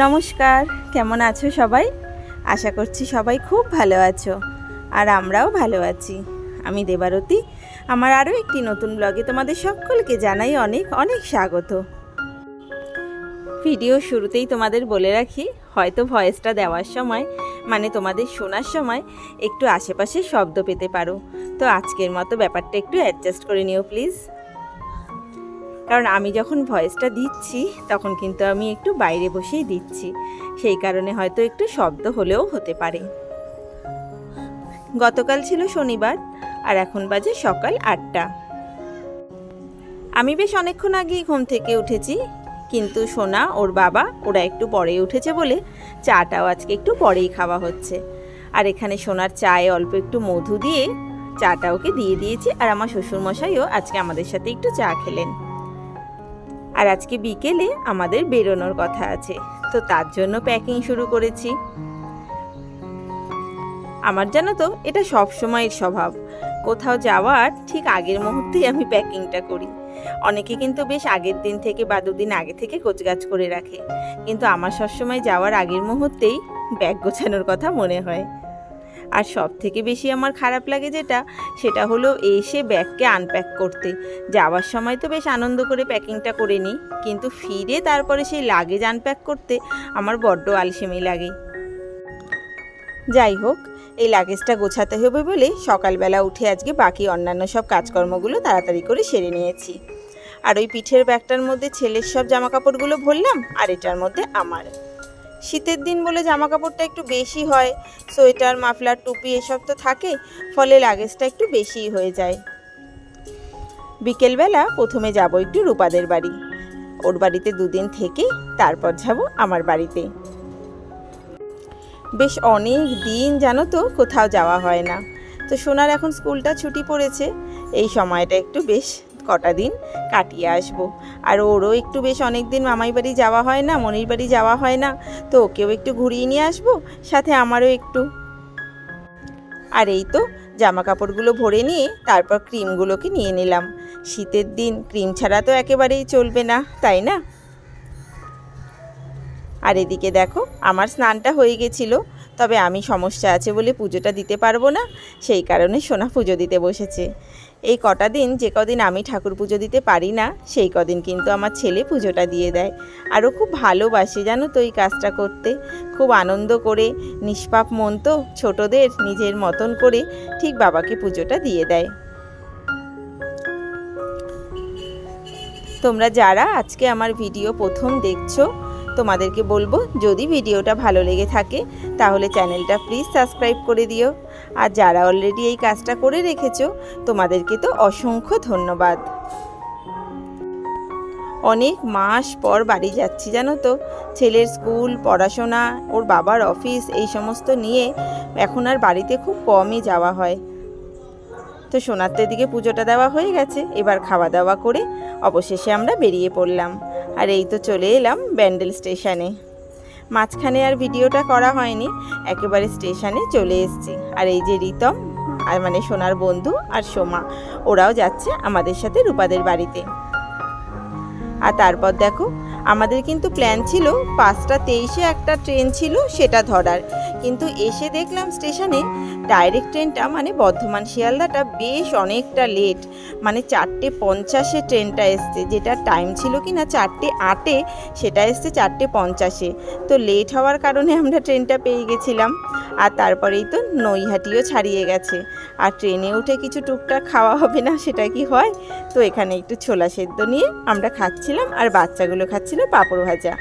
নমস্কার, কেমন আছো সবাই? আশা করছি সবাই খুব ভালো আছো, আর আমরাও ভালো আছি। আমি দেবারতী। আমার আরও একটি নতুন ব্লগে তোমাদের সকলকে জানাই অনেক অনেক স্বাগত। ভিডিও শুরুতেই তোমাদের বলে রাখি, হয়তো ভয়েসটা দেওয়ার সময় মানে তোমাদের শোনার সময় একটু আশেপাশে শব্দ পেতে পারো, তো আজকের মতো ব্যাপারটা একটু অ্যাডজাস্ট করে নিও প্লিজ। কারণ আমি যখন ভয়েসটা দিচ্ছি তখন কিন্তু আমি একটু বাইরে বসেই দিচ্ছি, সেই কারণে হয়তো একটু শব্দ হলেও হতে পারে। গতকাল ছিল শনিবার আর এখন বাজে সকাল 8টা। আমি বেশ অনেকক্ষণ আগেই ঘুম থেকে উঠেছি, কিন্তু সোনা ওর বাবা ওরা একটু পরেই উঠেছে বলে চাটাও আজকে একটু পরেই খাওয়া হচ্ছে। আর এখানে সোনার চায়ে অল্প একটু মধু দিয়ে চাটা ওকে দিয়ে দিয়েছি, আর আমার শ্বশুরমশাইও আজকে আমাদের সাথে একটু চা খেলেন। আর আজকে বিকেলে আমাদের বেরোনোর কথা আছে, তো তার জন্য প্যাকিং শুরু করেছি। আমার জানো তো এটা সব সময়ের স্বভাব, কোথাও যাওয়ার ঠিক আগের মুহূর্তেই আমি প্যাকিংটা করি। অনেকে কিন্তু বেশ আগের দিন থেকে বা দুদিন আগে থেকে গোছগাছ করে রাখে, কিন্তু আমার সবসময় যাওয়ার আগের মুহূর্তেই ব্যাগ গোছানোর কথা মনে হয়। আর সব থেকে বেশি আমার খারাপ লাগে সেটা হলো এসে ব্যাগকে আনপ্যাক করতে। যাওয়ার সময় তো বেশ আনন্দ করে প্যাকিংটা করে নিই, কিন্তু ফিরে তারপরে সেই লাগেজ আনপ্যাক করতে আমার বড্ড আলসেমি লাগে। যাই হোক, এই লাগেজটা গোছাতে হবে বলে সকালবেলা উঠে আজকে বাকি অন্যান্য সব কাজকর্মগুলো তাড়াতাড়ি করে সেরে নিয়েছি। আর ওই পিঠের ব্যাগটার মধ্যে ছেলের সব জামাকাপড়গুলো ভরলাম, আর এটার মধ্যে আমার। শীতের দিন বলে জামা কাপড়টা একটু বেশি হয়, সোয়েটার মাফলার টুপি এসব তো থাকে, ফলে লাগেজটা একটু বেশিই হয়ে যায়। বিকেলবেলা প্রথমে যাব একটু রূপাদের বাড়ি, ওর বাড়িতে দুদিন থেকে তারপর যাব আমার বাড়িতে। বেশ অনেক দিন জানো তো কোথাও যাওয়া হয় না, তো সোনার এখন স্কুলটা ছুটি পড়েছে, এই সময়টা একটু বেশ কটা দিন কাটিয়ে আসবো। আর ওরও একটু বেশ অনেক দিন মামাই বাড়ি যাওয়া হয় না, মনির বাড়ি যাওয়া হয় না, তো ওকেও একটু ঘুরিয়ে নিয়ে আসবো, সাথে আমারও একটু। আর এই তো জামা কাপড়গুলো ভরে নিয়ে তারপর ক্রিমগুলোকে নিয়ে নিলাম। শীতের দিন ক্রিম ছাড়া তো একেবারেই চলবে না, তাই না? আর এদিকে দেখো আমার স্নানটা হয়ে গেছিলো, তবে আমি সমস্যা আছে বলে পুজোটা দিতে পারবো না, সেই কারণে সোনা পুজো দিতে বসেছে। এই কটা দিন যে কদিন আমি ঠাকুর পুজো দিতে পারি না, সেই কদিন কিন্তু আমার ছেলে পুজোটা দিয়ে দেয়। আরও খুব ভালোবাসে জানো তো এই কাজটা করতে, খুব আনন্দ করে নিষ্পাপ মন তো ছোটদের নিজের মতন করে ঠিক বাবাকে পুজোটা দিয়ে দেয়। তোমরা যারা আজকে আমার ভিডিও প্রথম দেখছো, তোমাদেরকে বলবো যদি ভিডিওটা ভালো লেগে থাকে তাহলে চ্যানেলটা প্লিজ সাবস্ক্রাইব করে দিও। আর যারা অলরেডি এই কাজটা করে রেখেছো তোমাদেরকে তো অসংখ্য ধন্যবাদ। অনেক মাস পর বাড়ি যাচ্ছি জানো তো, ছেলের স্কুল পড়াশোনা ওর বাবার অফিস এই সমস্ত নিয়ে এখন আর বাড়িতে খুব কমই যাওয়া হয়। তো সোনার দিকে পুজোটা দেওয়া হয়ে গেছে, এবার খাওয়া দাওয়া করে অবশেষে আমরা বেরিয়ে পড়লাম। আর এই তো চলে এলাম ব্যান্ডেল স্টেশনে। মাঝখানে আর ভিডিওটা করা হয়নি, একেবারে স্টেশনে চলে এসেছি। আর এই যে রিতম আর মানে সোনার বন্ধু আর সোমা, ওরাও যাচ্ছে আমাদের সাথে রূপাদের বাড়িতে। আর তারপর দেখো আমাদের কিন্তু প্ল্যান ছিল 5:23 একটা ট্রেন ছিল সেটা ধরার, কিন্তু এসে দেখলাম স্টেশনে ডাইরেক্ট ট্রেনটা মানে বর্ধমান শিয়ালদাটা বেশ অনেকটা লেট, মানে 4:50 ট্রেনটা এসছে, যেটা টাইম ছিল কি না 4:08 সেটা এসছে 4:50। তো লেট হওয়ার কারণে আমরা ট্রেনটা পেয়ে গেছিলাম। আর তারপরেই তো নৈহাটিও ছাড়িয়ে গেছে, আর ট্রেনে উঠে কিছু টুকটাক খাওয়া হবে না সেটা কি হয়, তো এখানে একটু ছোলা সেদ্ধ নিয়ে আমরা খাচ্ছিলাম, আর বাচ্চাগুলো খাচ্ছিল পাঁপড় ভাজা।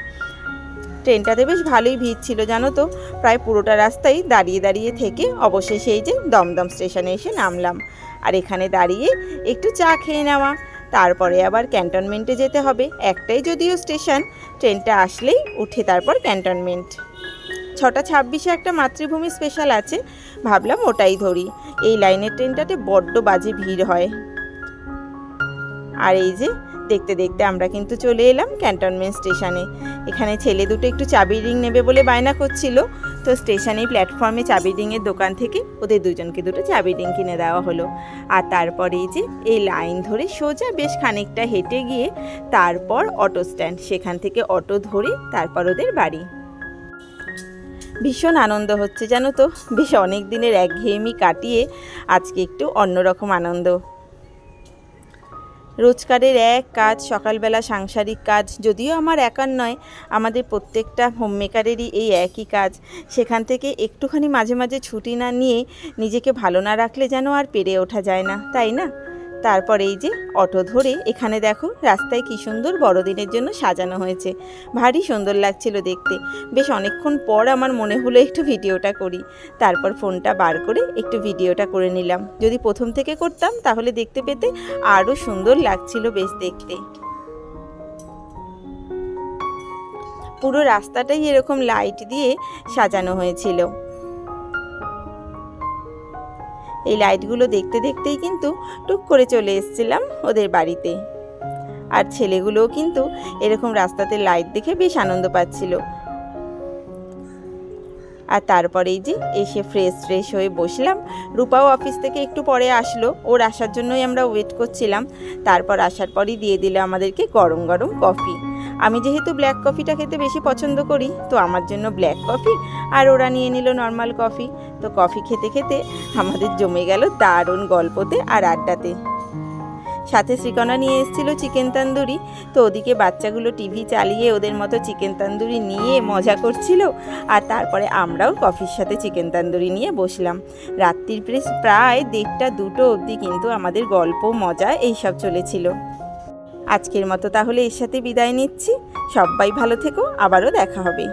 ট্রেনটাতে বেশ ভালোই ভিড় ছিল জানো তো, প্রায় পুরোটা রাস্তায় দাঁড়িয়ে দাঁড়িয়ে থেকে অবশেষে এই যে দমদম স্টেশনে এসে নামলাম। আর এখানে দাঁড়িয়ে একটু চা খেয়ে নেওয়া, তারপরে আবার ক্যান্টনমেন্টে যেতে হবে, একটাই যদিও স্টেশন, ট্রেনটা আসলেই উঠে তারপর ক্যান্টনমেন্ট। 6:26 একটা মাতৃভূমি স্পেশাল আছে, ভাবলাম ওটাই ধরি, এই লাইনের ট্রেনটাতে বড্ড বাজে ভিড় হয়। আর এই যে দেখতে দেখতে আমরা কিন্তু চলে এলাম ক্যান্টনমেন্ট স্টেশনে। এখানে ছেলে দুটো একটু চাবির রিং নেবে বলে বায়না করছিল, তো স্টেশনে প্ল্যাটফর্মে চাবির রিংয়ের দোকান থেকে ওদের দুজনকে দুটো চাবির রিং কিনে দেওয়া হলো। আর তারপরে এই যে এই লাইন ধরে সোজা বেশ খানিকটা হেঁটে গিয়ে তারপর অটো স্ট্যান্ড, সেখান থেকে অটো ধরে তারপর ওদের বাড়ি। ভীষণ আনন্দ হচ্ছে জানো তো, বেশ অনেক দিনের একঘেয়েমি কাটিয়ে আজকে একটু অন্যরকম আনন্দ। রোজকারের এক কাজ, সকালবেলা সাংসারিক কাজ, যদিও আমার একার নয়, আমাদের প্রত্যেকটা হোমমেকারেরই এই একই কাজ। সেখান থেকে একটুখানি মাঝে মাঝে ছুটি না নিয়ে নিজেকে ভালো না রাখলে যেন আর পেরে ওঠা যায় না, তাই না? তারপর এই যে অটো ধরে এখানে দেখো রাস্তায় কি সুন্দর বড়দিনের জন্য সাজানো হয়েছে, ভারী সুন্দর লাগছিল দেখতে। বেশ অনেকক্ষণ পর আমার মনে হলো একটু ভিডিওটা করি, তারপর ফোনটা বার করে একটু ভিডিওটা করে নিলাম। যদি প্রথম থেকে করতাম তাহলে দেখতে পেতে আরও সুন্দর লাগছিল বেশ দেখতে। পুরো রাস্তাটাই এরকম লাইট দিয়ে সাজানো হয়েছিল। এই লাইটগুলো দেখতে দেখতেই কিন্তু টুক করে চলে এসেছিলাম ওদের বাড়িতে। আর ছেলেগুলোও কিন্তু এরকম রাস্তাতে লাইট দেখে বেশ আনন্দ পাচ্ছিল। আর তারপরেই যে এসে ফ্রেশ হয়ে বসলাম। রূপাও অফিস থেকে একটু পরে আসলো, ওর আসার জন্যই আমরা ওয়েট করছিলাম। তারপর আসার পরই দিয়ে দিল আমাদেরকে গরম গরম কফি। আমি যেহেতু ব্ল্যাক কফিটা খেতে বেশি পছন্দ করি, তো আমার জন্য ব্ল্যাক কফি, আর ওরা নিয়ে নিল নর্মাল কফি। তো কফি খেতে খেতে আমাদের জমে গেল দারুণ গল্পতে আর আড্ডাতে। সাথে শ্রীকণা নিয়ে এসেছিল চিকেন তন্দুরি। তো ওদিকে বাচ্চাগুলো টিভি চালিয়ে ওদের মতো চিকেন তন্দুরি নিয়ে মজা করছিল, আর তারপরে আমরাও কফির সাথে চিকেন তন্দুরি নিয়ে বসলাম। রাত্রির প্রায় 1:30-2টো অবধি কিন্তু আমাদের গল্প মজা এইসব চলেছিল। আজকের মতো তাহলে এর সাথে বিদায় নিচ্ছি। সবাই ভালো থেকো, আবারও দেখা হবে।